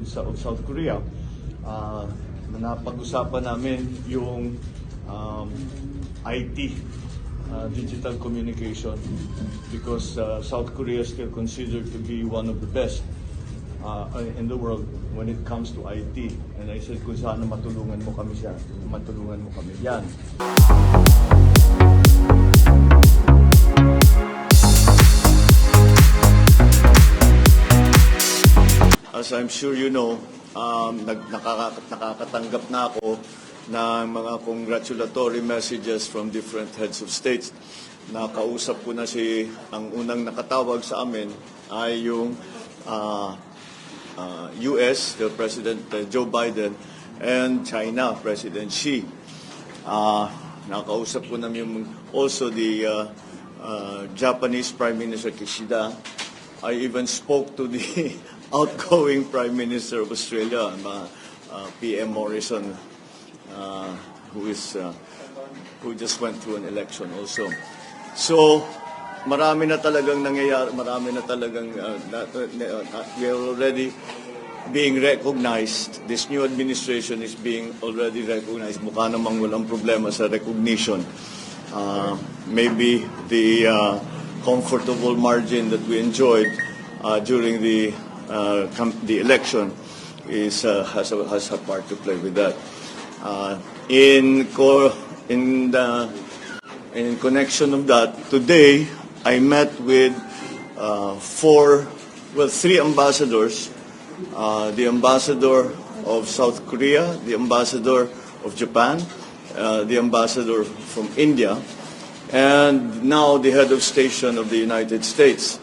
of South Korea, napag-usapan namin yung IT, digital communication, because South Korea is still considered to be one of the best in the world when it comes to IT. And I said, kung sana matulungan mo kami yan. As I'm sure you know, nakakatanggap na ako ng mga congratulatory messages from different heads of states. Nakausap ko na ang unang nakatawag sa amin ay yung US, the President Joe Biden, and China, President Xi. Nakausap ko na also the Japanese Prime Minister Kishida. I even spoke to the outgoing Prime Minister of Australia, PM Morrison, who just went through an election also. So, marami na talagang nangyayari, we are already being recognized. This new administration is being already recognized. Mukha namang walang problema sa recognition. Maybe the comfortable margin that we enjoyed during the election has a part to play with that. In connection of that, today I met with three ambassadors: the ambassador of South Korea, the ambassador of Japan, the ambassador from India, and now the head of station of the United States,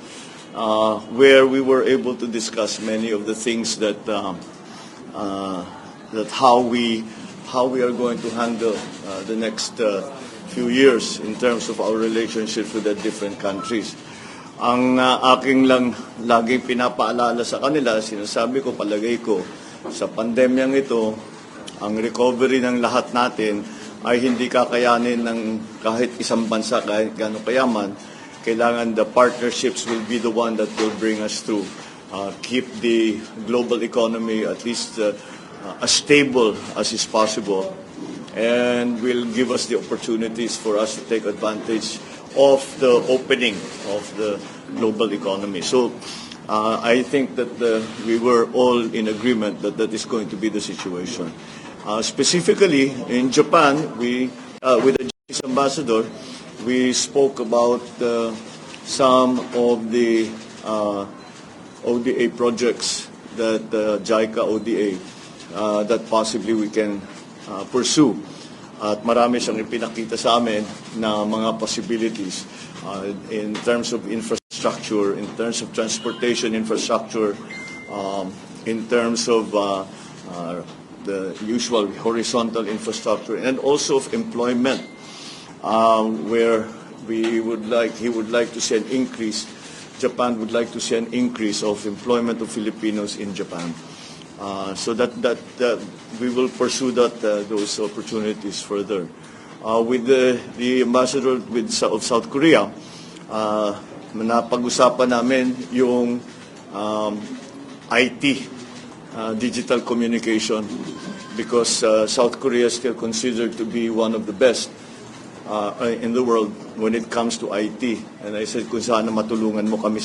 where we were able to discuss many of the things that how we are going to handle the next few years in terms of our relationships with the different countries. Ang aking lang laging pinapaalala sa kanila, sinasabi ko, palagay ko, sa pandemyang ito, ang recovery ng lahat natin ay hindi kakayanin ng kahit isang bansa, kahit gaano kayaman. Kailangan the partnerships will be the one that will bring us through. Keep the global economy at least as stable as is possible, and will give us the opportunities for us to take advantage of the opening of the global economy. So I think that we were all in agreement that that is going to be the situation. Specifically in Japan, with the Japanese ambassador, we spoke about some of the ODA projects that JICA ODA that possibly we can pursue. At marami siyang ipinakita sa amin na mga possibilities in terms of infrastructure, in terms of transportation infrastructure, in terms of the usual horizontal infrastructure, and also of employment, where he would like to see an increase. Japan would like to see an increase of employment of Filipinos in Japan. So that we will pursue those opportunities further. With the ambassador of South Korea, napag-usapan namin yung IT, digital communication, because South Korea is still considered to be one of the best in the world when it comes to IT. And I said, kung sana matulungan mo kami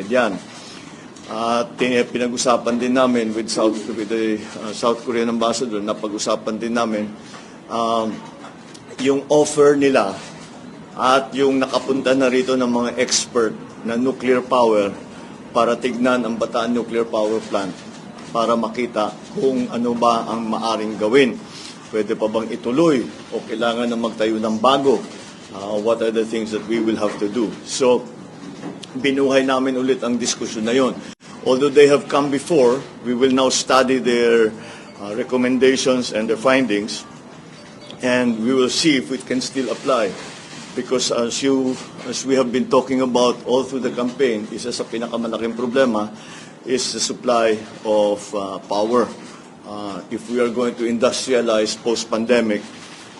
diyan. At pinag-usapan din namin with the South Korean ambassador, napag-usapan din namin yung offer nila at yung nakapunta na rito ng mga expert na nuclear power para tignan ang Bataan Nuclear Power Plant para makita kung ano ba ang maaring gawin. Pwede pa bang ituloy o kailangan na magtayo ng bago? What are the things that we will have to do? So, binuhay namin ulit ang diskusyon na yon. Although they have come before, we will now study their recommendations and their findings, and we will see if it can still apply. Because as we have been talking about all through the campaign, isa sa pinakamalaking problema is the supply of power. If we are going to industrialize post-pandemic,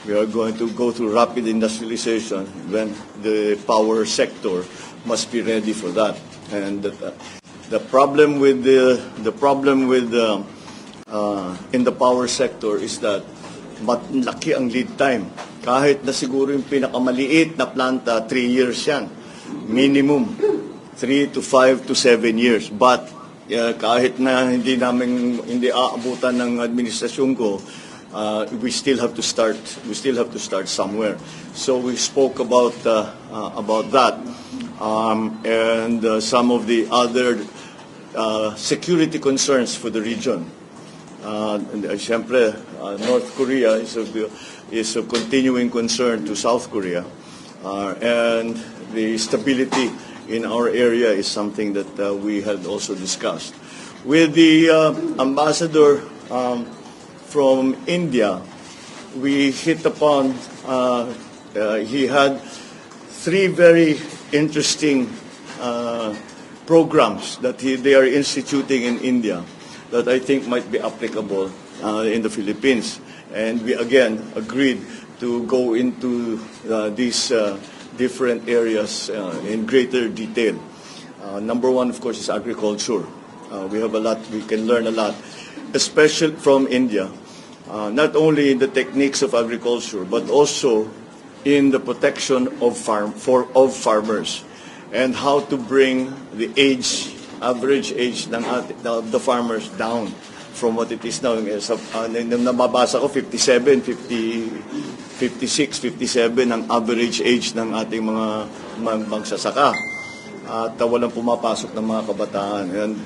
we are going to go through rapid industrialization when the power sector must be ready for that. And The problem with in the power sector is that laki ang lead time. Kahit na siguro yung pinakamaliit na planta, 3 years yan. Minimum, 3 to 5 to 7 years. But kahit na hindi aabutan ng administrasyon ko, we still have to start somewhere. So we spoke about that, and some of the other security concerns for the region. Siyempre, North Korea is a continuing concern to South Korea, and the stability in our area is something that we had also discussed. With the ambassador from India, we hit upon, he had 3 very interesting programs that they are instituting in India that I think might be applicable in the Philippines. And we again agreed to go into these different areas in greater detail. Number 1, of course, is agriculture. We have a lot, we can learn a lot, especially from India, not only in the techniques of agriculture, but also in the protection of farmers, and how to bring the average age of the farmers down from what it is now. Nababasa ko 57, 50, 56, 57 ang average age ng ating mga magsasaka. At walang pumapasok ng mga kabataan. And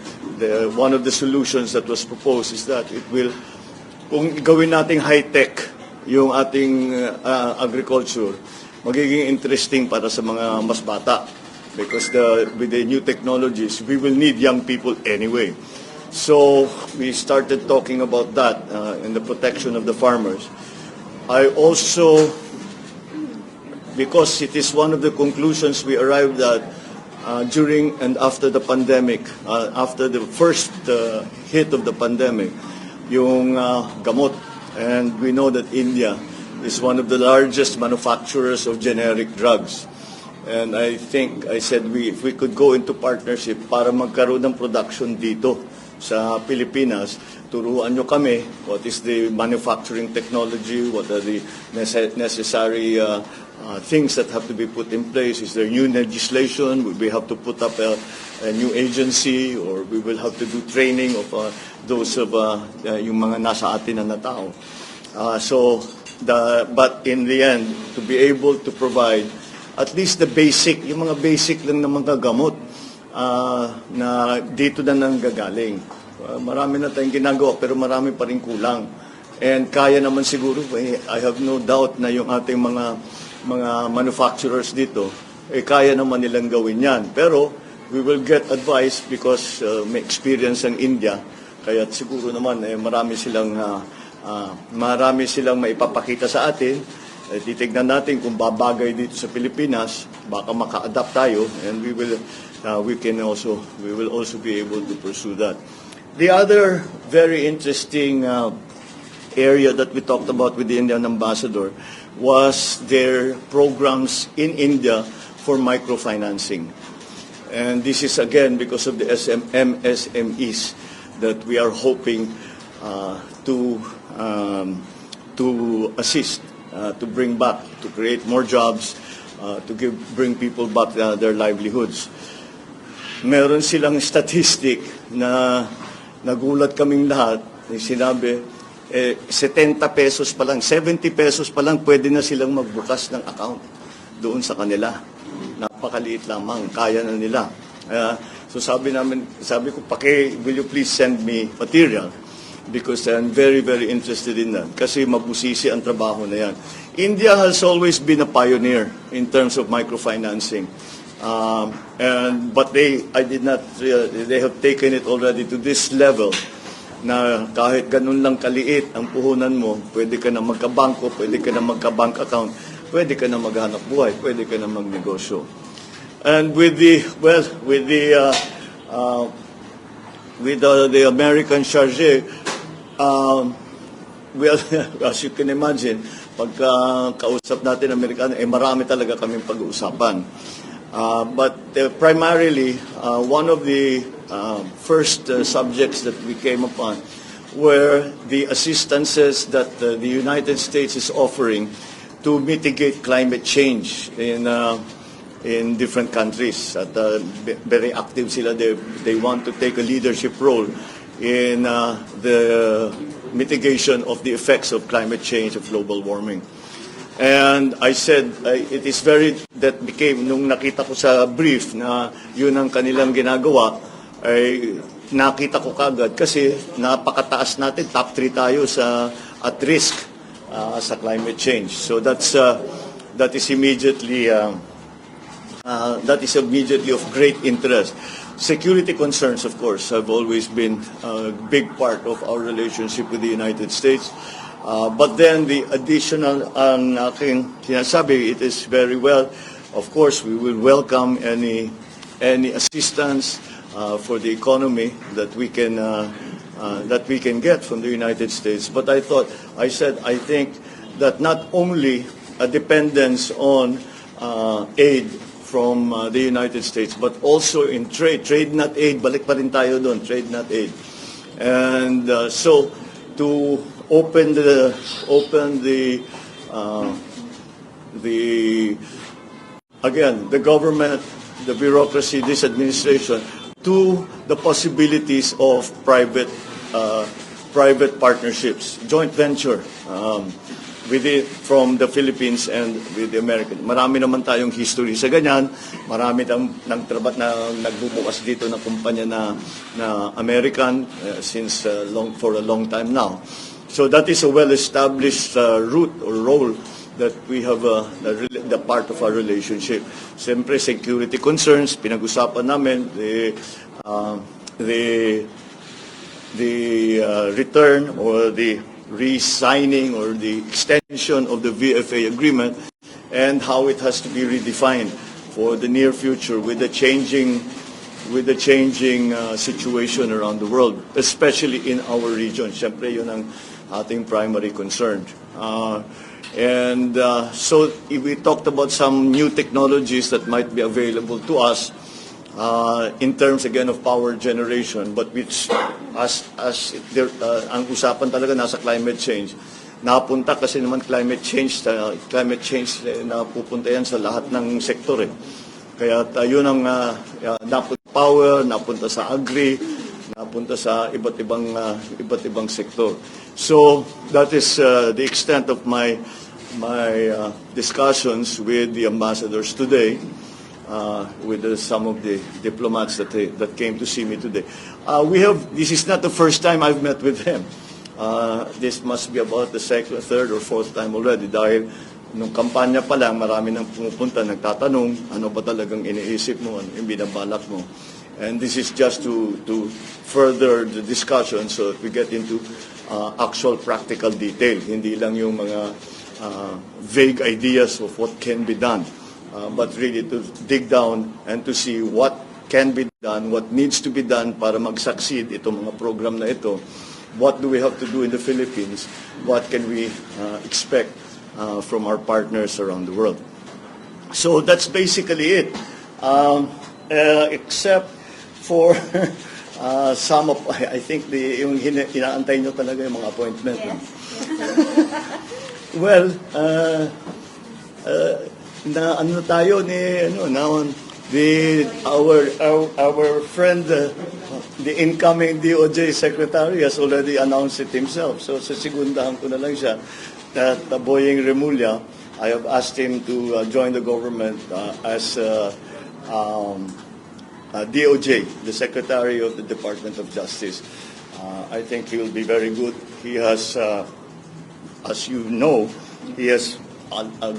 one of the solutions that was proposed is that it will, kung gawin nating high-tech yung ating agriculture, magiging interesting para sa mga mas bata. Because with the new technologies, we will need young people anyway. So we started talking about that in the protection of the farmers. I also, because it is one of the conclusions we arrived at during and after the pandemic, after the first hit of the pandemic, yung gamot. And we know that India is one of the largest manufacturers of generic drugs. And I think, I said, if we could go into partnership para magkaroon ng production dito sa Pilipinas, turuan nyo kami what is the manufacturing technology, what are the necessary things that have to be put in place. Is there new legislation? Will we have to put up a new agency, or we will have to do training of those of yung mga nasa atin na tao? But in the end, to be able to provide at least the basic, yung mga basic lang na mga gamot na dito na nanggagaling. Marami na tayong ginagawa pero marami pa rin kulang. And kaya naman siguro, I have no doubt na yung ating mga manufacturers dito, kaya naman nilang gawin yan. Pero we will get advice because may experience ang India. Kaya siguro naman marami silang maipapakita sa atin. Titignan natin kung babagay dito sa Pilipinas, baka maka-adapt tayo, and we will also be able to pursue that. The other very interesting area that we talked about with the Indian ambassador was their programs in India for microfinancing. And this is again because of the MSMEs that we are hoping to assist. To bring back, to create more jobs, to bring people back their livelihoods. Meron silang statistic na nagulat kaming lahat, sinabi, 70 pesos pa lang, 70 pesos pa lang, pwede na silang magbukas ng account doon sa kanila. Napakaliit lamang, kaya na nila. So sabi ko, will you please send me material? Because I'm very, very interested in that. Kasi mabusisi ang trabaho na yan. India has always been a pioneer in terms of microfinancing. But they have taken it already to this level na kahit ganun lang kaliit ang puhunan mo, pwede ka na magkabangko, pwede ka na magka-bank account, pwede ka na maghanap buhay, pwede ka na magnegosyo. And with the American charge, well, as you can imagine, pagka kausap natin Amerikano, marami talaga kaming pag-uusapan. But primarily, one of the first subjects that we came upon were the assistances that the United States is offering to mitigate climate change in different countries. At very active sila. They want to take a leadership role in the mitigation of the effects of climate change, of global warming. And I said, it is that became, nung nakita ko sa brief na yun ang kanilang ginagawa, ay nakita ko kagad kasi napakataas natin, top 3 tayo at risk sa climate change. So that is immediately of great interest. Security concerns, of course, have always been a big part of our relationship with the United States. But then the additional ang aking sinasabi, it is very well. Of course, we will welcome any assistance for the economy that we can get from the United States. But I think that not only a dependence on aid from the United States, but also in trade not aid, balik pa rin tayo doon, trade not aid. And so to open the government, the bureaucracy, this administration, to the possibilities of private partnerships, joint venture from the Philippines and with the American. Marami naman tayong history sa ganyan. Marami nagbubukas dito na kumpanya na American for a long time now. So that is a well-established route or role that we have the part of our relationship. Siyempre, security concerns, pinag-usapan namin, the return or the re-signing or the extension of the VFA agreement and how it has to be redefined for the near future with the changing situation around the world, especially in our region. Siyempre, yun ang ating primary concern. So we talked about some new technologies that might be available to us in terms again of power generation, but which ang usapan talaga nasa climate change. Napunta kasi naman climate change na pupunta yan sa lahat ng sektor eh. Kaya yun ang napunta power, napunta sa agri, napunta sa iba't ibang sektor. So that is the extent of my discussions with the ambassadors today, with some of the diplomats that came to see me today. This is not the first time I've met with them. This must be about the second, third, or fourth time already dahil nung kampanya pa lang, marami nang pumupunta, nagtatanong, ano ba talagang iniisip mo, ano yung binabalak mo. And this is just to further the discussion so that we get into actual practical detail. Hindi lang yung mga vague ideas of what can be done, but really to dig down and to see what can be done, what needs to be done para mag-succeed itong mga program na ito. What do we have to do in the Philippines? What can we expect from our partners around the world? So that's basically it. Except for some of, I think yung inaantay nyo talaga yung mga appointment. Yes. Well, na ano tayo ni our friend the incoming DOJ secretary has already announced it himself. So sa segundahan ko na lang siya that Boying Remulla, I have asked him to join the government as DOJ, the Secretary of the Department of Justice. I think he will be very good. He has, as you know, he has a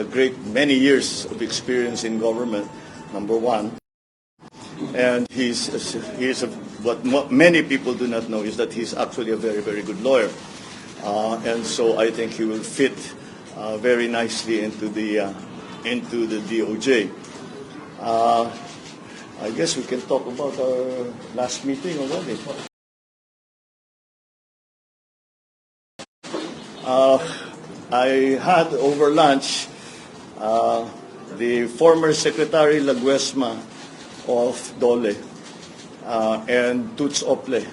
great many years of experience in government, number one. And what many people do not know is that he's actually a very, very good lawyer. And so I think he will fit very nicely into the DOJ. I guess we can talk about our last meeting already. I had over lunch the former Secretary Laguesma of Dole. and Toots Ople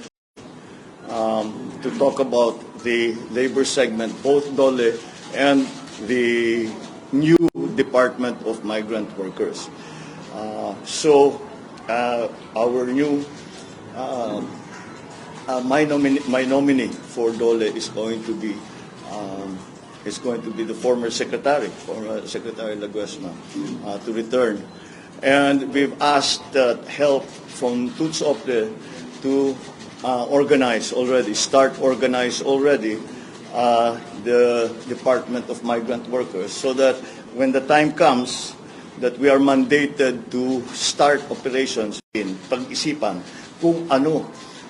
to talk about the labor segment, both DOLE and the new Department of Migrant Workers. Our new my nominee for DOLE is going to be the former Secretary Laguesma, to return. And we've asked help from Toots Ople to organize already the Department of Migrant Workers, so that when the time comes that we are mandated to start operations in pag-isipan kung ano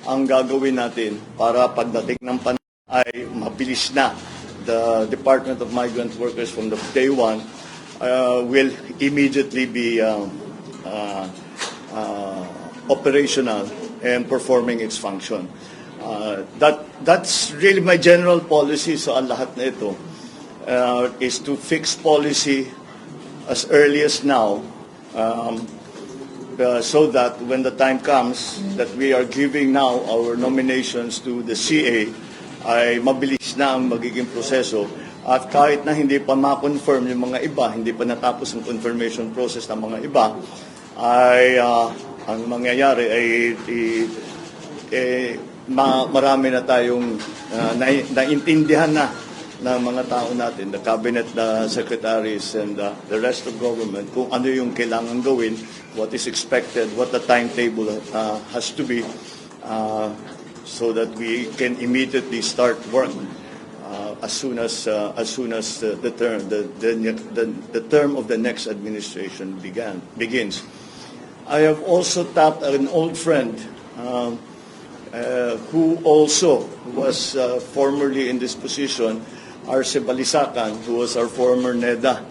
ang gagawin natin para pagdating ng panahon ay mabilis na. The Department of Migrant Workers from the day one will immediately be operational and performing its function. That's really my general policy sa lahat na ito, is to fix policy as early as now, so that when the time comes that we are giving now our nominations to the CA, ay mabilis na ang magiging proseso. At kahit na hindi pa ma-confirm yung mga iba, hindi pa natapos ang confirmation process ng mga iba, ay ang mangyayari ay marami na tayong naintindihan na ng mga tao natin, the cabinet secretaries and the rest of government, kung ano yung kailangan gawin, what is expected, what the timetable has to be, so that we can immediately start work as soon as the term of the next administration begins. I have also tapped an old friend who also was formerly in this position, Arce Balisacan, who was our former NEDA,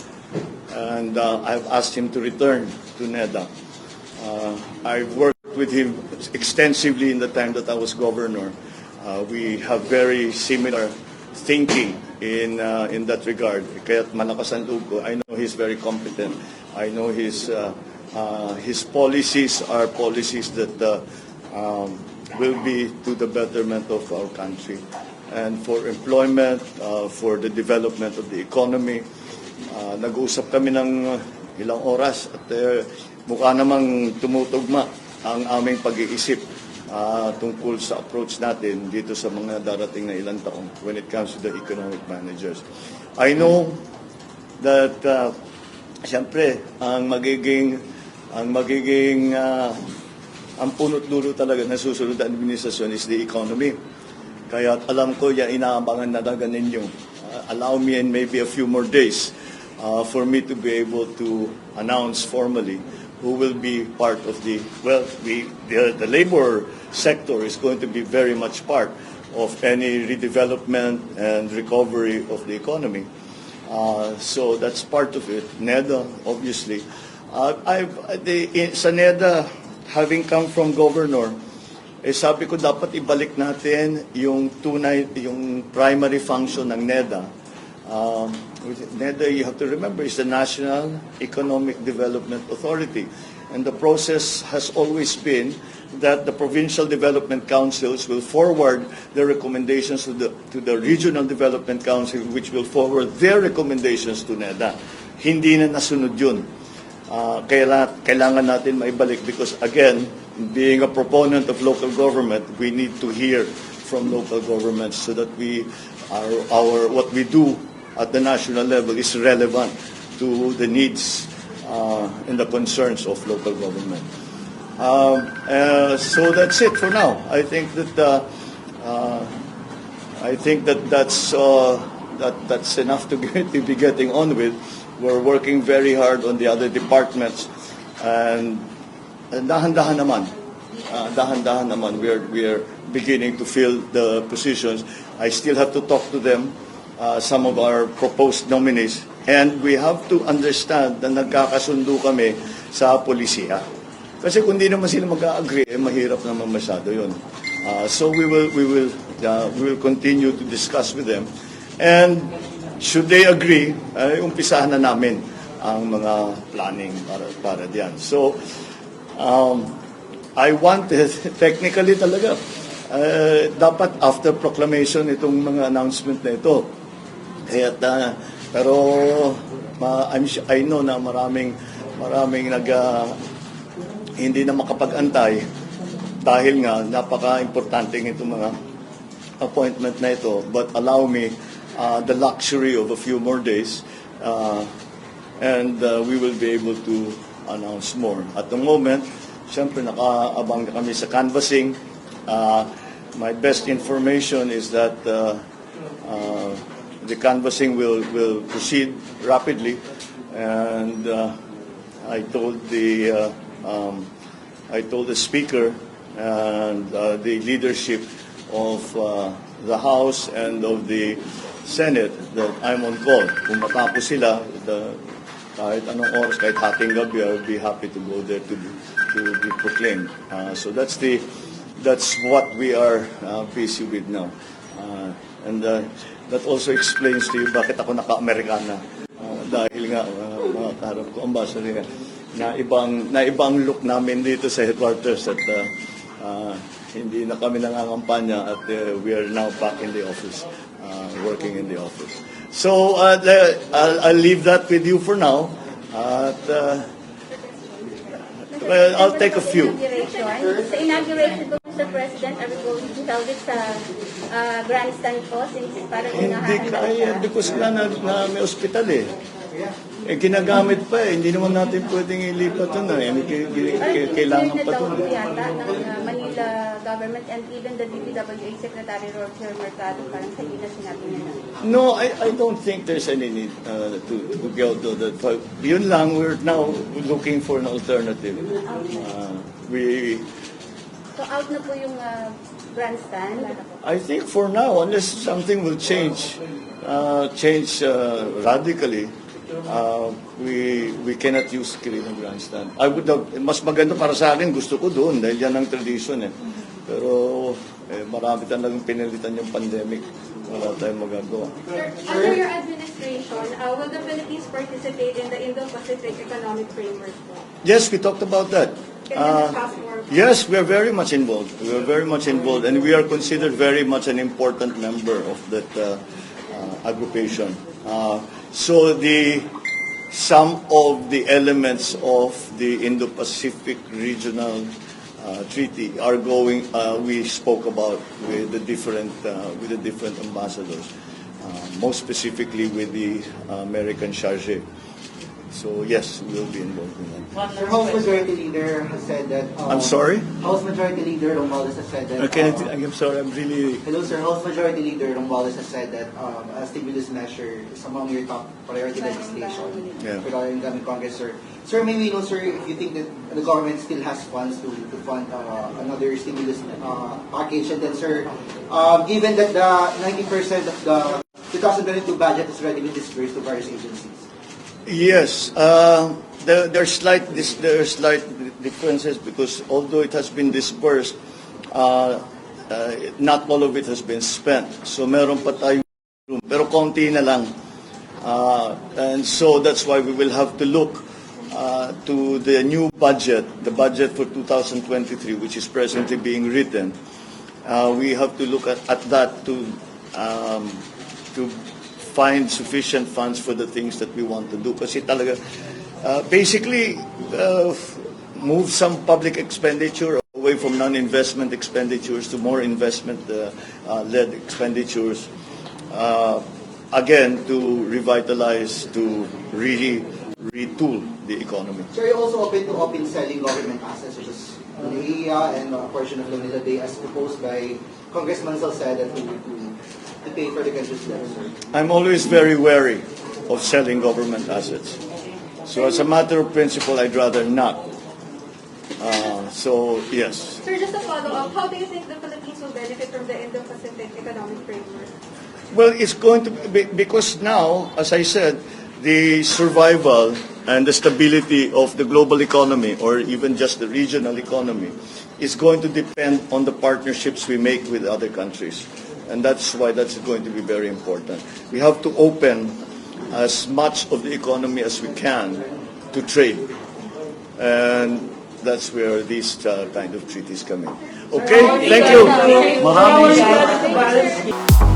and I've asked him to return to NEDA. I've worked with him extensively in the time that I was governor. We have very similar thinking in that regard. Kaya't malakas ang loob ko. I know he's very competent. I know his policies are policies that will be to the betterment of our country and for employment, for the development of the economy. Nag-uusap kami ng ilang oras at mukha namang tumutugma ang aming pag-iisip tungkol sa approach natin dito sa mga darating na ilang taon when it comes to the economic managers. I know that siyempre ang punot dulo talaga na susunod na administrasyon is the economy. Kaya alam ko yan inaabangan na talaga ninyo. Allow me and maybe a few more days for me to be able to announce formally who will be part of the labor sector is going to be very much part of any redevelopment and recovery of the economy. So that's part of it. NEDA, obviously. Sa NEDA, having come from governor, sabi ko dapat ibalik natin yung primary function ng NEDA. NEDA, you have to remember, is the National Economic Development Authority. And the process has always been that the provincial development councils will forward their recommendations to the regional development council, which will forward their recommendations to NEDA. Hindi na nasunod yun. Kailangan natin maibalik because, again, being a proponent of local government, we need to hear from local governments so that what we do at the national level is relevant to the needs and the concerns of local government. So that's it for now. I think that's enough to be getting on with. We're working very hard on the other departments, and dahan-dahan naman. We are beginning to fill the positions. I still have to talk to them, some of our proposed nominees, and we have to understand na nagkakasundo kami sa polisiya. Kasi kung di naman sila mag-agree, mahirap naman masyado yun. So we will continue to discuss with them, and should they agree, umpisahan na namin ang mga planning para diyan. So I wanted, technically talaga, dapat after proclamation itong mga announcement na ito. Pero I know na maraming hindi na makapag-antay dahil nga napaka-importante itong mga appointment na ito. But allow me the luxury of a few more days and we will be able to announce more. At the moment, siyempre nakaabang na kami sa canvassing. My best information is that the canvassing will proceed rapidly, and I told the speaker and the leadership of the House and of the Senate that I'm on call. Kung matapos sila, kahit anong oras, kahit hating gabi, I will be happy to go there to be proclaimed. So that's what we are busy with now. And that also explains to you bakit ako naka-Amerikana. Dahil nga, mga kaharap ko, ambassador, na ibang look namin dito sa headquarters at hindi na kami nangangampanya at we are now back in the office, working in the office. So I'll leave that with you for now. I'll take a few. Sa inauguration po, Mr. President, are we going to held it sa grandstand po since parang Hindi kaya because nga na may ospital eh. Ginagamit pa eh. Hindi naman natin pwedeng ilipat ito na. Kailangan pa ito. Yata ng Manila government and even the DPWH Secretary Roger Mercado parang sa Gina sinabi niya na. No, I don't think there's any need to go to that. Yun lang, we're now looking for an alternative. So out na po yung grandstand? I think for now, unless something will change radically, we cannot use Kirinong Grandstand. Mas maganda para sa akin, gusto ko doon dahil yan ang tradition eh. Pero marami talagang pinalitan yung pandemic. Wala tayong magagawa. Sir, under your administration, will the Philippines participate in the Indo-Pacific Economic Framework? Yes, we talked about that. Can you discuss more? Yes, we are very much involved. We are very much involved, and we are considered very much an important member of that aggregation. So some of the elements of the Indo-Pacific Regional Treaty are going. We spoke about with the different ambassadors, most specifically with the American charge. So yes, we will be involved in that. Sir, House Majority Leader has said that. I'm sorry. House Majority Leader Romualdez has said that. I'm sorry. I'm really. Hello, sir. House Majority Leader Romualdez has said that a stimulus measure is among your top priority legislation regarding the Congress, sir. Sir, may we know, sir, if you think that the government still has funds to fund another stimulus package, and then, sir, given that the 90% of the 2022 budget has already been disbursed to various agencies. Yes, there are slight differences because although it has been disbursed, not all of it has been spent. So meron pa tayong room, pero konti na lang. And so that's why we will have to look to the new budget, the budget for 2023, which is presently being written. We have to look at that to find sufficient funds for the things that we want to do. Kasi talaga, basically, move some public expenditure away from non-investment expenditures to more investment-led expenditures. Again, to revitalize, to really retool the economy. Sir, you also open selling government assets such as NAIA and a portion of Manila Bay as proposed by Congressman Salceda to pay for the country's debt, sir. I'm always very wary of selling government assets. So as a matter of principle, I'd rather not. So, yes. Sir, just a follow-up, how do you think the Philippines will benefit from the Indo-Pacific Economic Framework? Well, it's going to be, because now, as I said, the survival and the stability of the global economy, or even just the regional economy, is going to depend on the partnerships we make with other countries. And that's why that's going to be very important. We have to open as much of the economy as we can to trade. And that's where these kind of treaties come in. Okay, thank you. Maraming salamat.